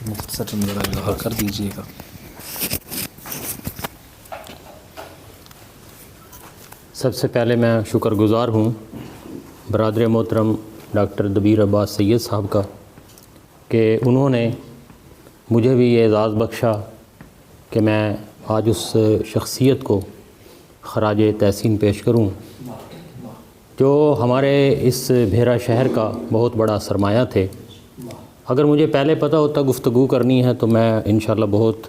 مختصر میرا اظہار کر دیجیے گا۔ سب سے پہلے میں شکر گزار ہوں برادر محترم ڈاکٹر دبیر عباس سید صاحب کا کہ انہوں نے مجھے بھی یہ اعزاز بخشا کہ میں آج اس شخصیت کو خراج تحسین پیش کروں جو ہمارے اس بھیرا شہر کا بہت بڑا سرمایہ تھے۔ اگر مجھے پہلے پتہ ہوتا گفتگو کرنی ہے تو میں انشاءاللہ بہت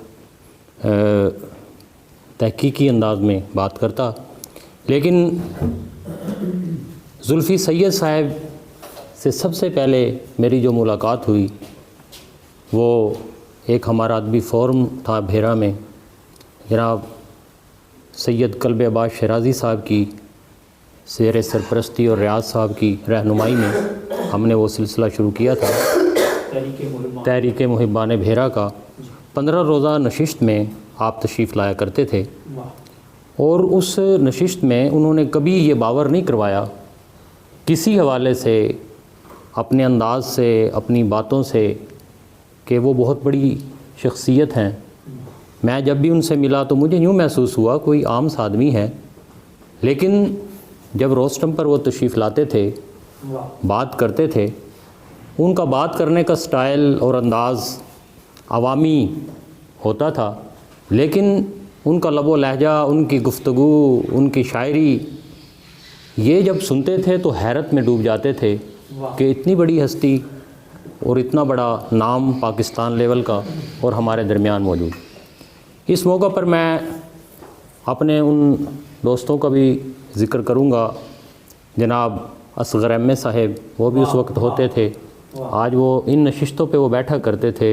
تحقیقی انداز میں بات کرتا، لیکن زلفی سید صاحب سے سب سے پہلے میری جو ملاقات ہوئی وہ ایک ہمارا ادبی فورم تھا بھیرا میں، جناب سید قلب عباس شیرازی صاحب کی زیر سرپرستی اور ریاض صاحب کی رہنمائی میں ہم نے وہ سلسلہ شروع کیا تھا تحریک محبان بھیرا کا۔ 15 روزہ نشست میں آپ تشریف لایا کرتے تھے، اور اس نشست میں انہوں نے کبھی یہ باور نہیں کروایا کسی حوالے سے، اپنے انداز سے، اپنی باتوں سے، کہ وہ بہت بڑی شخصیت ہیں۔ میں جب بھی ان سے ملا تو مجھے یوں محسوس ہوا کوئی عام سا آدمی ہے، لیکن جب روسٹم پر وہ تشریف لاتے تھے، بات کرتے تھے، ان کا بات کرنے کا سٹائل اور انداز عوامی ہوتا تھا، لیکن ان کا لب و لہجہ، ان کی گفتگو، ان کی شاعری، یہ جب سنتے تھے تو حیرت میں ڈوب جاتے تھے کہ اتنی بڑی ہستی اور اتنا بڑا نام پاکستان لیول کا اور ہمارے درمیان موجود۔ اس موقع پر میں اپنے ان دوستوں کا بھی ذکر کروں گا، جناب اصغر احمد صاحب، وہ بھی اس وقت ہوتے تھے، آج وہ ان نشستوں پہ وہ بیٹھا کرتے تھے،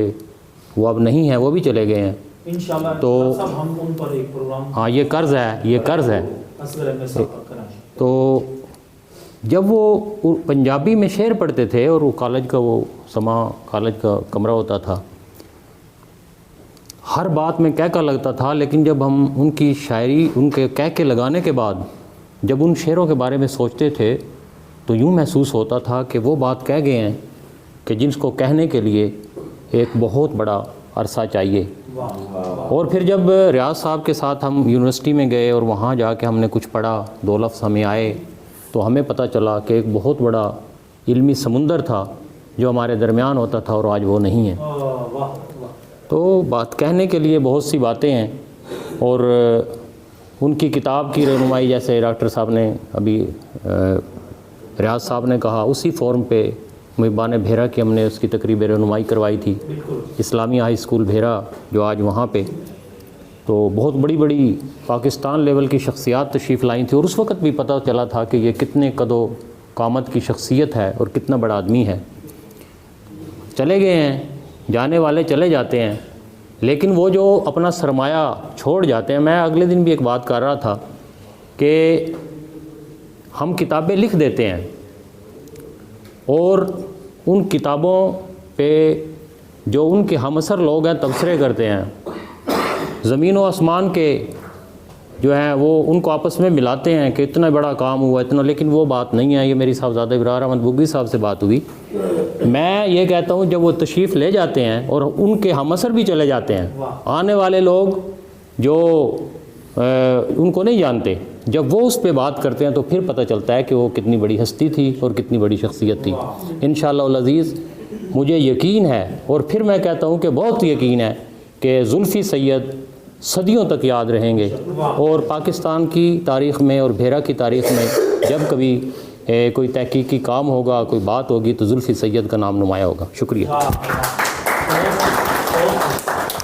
وہ اب نہیں ہیں، وہ بھی چلے گئے ہیں انشاءاللہ۔ تو ہم ان پر ایک پروگرام، ہاں یہ قرض ہے، یہ قرض ہے۔ اصغر احمد صاحب کا کرائیں۔ تو جب وہ پنجابی میں شعر پڑھتے تھے، اور وہ کالج کا وہ سما کالج کا کمرہ ہوتا تھا، ہر بات میں کہہ لگتا تھا، لیکن جب ہم ان کی شاعری، ان کے کہہ کے لگانے کے بعد جب ان شعروں کے بارے میں سوچتے تھے تو یوں محسوس ہوتا تھا کہ وہ بات کہہ گئے ہیں کہ جن کو کہنے کے لیے ایک بہت بڑا عرصہ چاہیے۔ اور پھر جب ریاض صاحب کے ساتھ ہم یونیورسٹی میں گئے اور وہاں جا کے ہم نے کچھ پڑھا، 2 لفظ ہمیں آئے، تو ہمیں پتہ چلا کہ ایک بہت بڑا علمی سمندر تھا جو ہمارے درمیان ہوتا تھا، اور آج وہ نہیں ہے۔ تو بات کہنے کے لیے بہت سی باتیں ہیں، اور ان کی کتاب کی رہنمائی، جیسے ڈاکٹر صاحب نے ابھی ریاض صاحب نے کہا، اسی فورم پہ محبان بھیرا کی ہم نے اس کی تقریب رہنمائی کروائی تھی، اسلامی ہائی اسکول بھیرا جو آج وہاں پہ، تو بہت بڑی بڑی پاکستان لیول کی شخصیات تشریف لائی تھیں، اور اس وقت بھی پتہ چلا تھا کہ یہ کتنے قد و قامت کی شخصیت ہے اور کتنا بڑا آدمی ہے۔ چلے گئے ہیں، جانے والے چلے جاتے ہیں، لیکن وہ جو اپنا سرمایہ چھوڑ جاتے ہیں، میں اگلے دن بھی ایک بات کر رہا تھا کہ ہم کتابیں لکھ دیتے ہیں، اور ان کتابوں پہ جو ان کے ہم اثر لوگ ہیں تبصرے کرتے ہیں، زمین و آسمان کے جو ہیں وہ ان کو آپس میں ملاتے ہیں کہ اتنا بڑا کام ہوا اتنا، لیکن وہ بات نہیں ہے۔ یہ میری صاحبزادہ ابرار احمد بگٹی صاحب سے بات ہوئی، میں یہ کہتا ہوں جب وہ تشریف لے جاتے ہیں اور ان کے ہم اثر بھی چلے جاتے ہیں، آنے والے لوگ جو ان کو نہیں جانتے، جب وہ اس پہ بات کرتے ہیں تو پھر پتہ چلتا ہے کہ وہ کتنی بڑی ہستی تھی اور کتنی بڑی شخصیت تھی۔ انشاءاللہ العزیز مجھے یقین ہے، اور پھر میں کہتا ہوں کہ بہت یقین ہے کہ زلفی سید صدیوں تک یاد رہیں گے، اور پاکستان کی تاریخ میں اور بھیرا کی تاریخ میں جب کبھی کوئی تحقیقی کام ہوگا، کوئی بات ہوگی، تو زلفی سید کا نام نمایاں ہوگا۔ شکریہ۔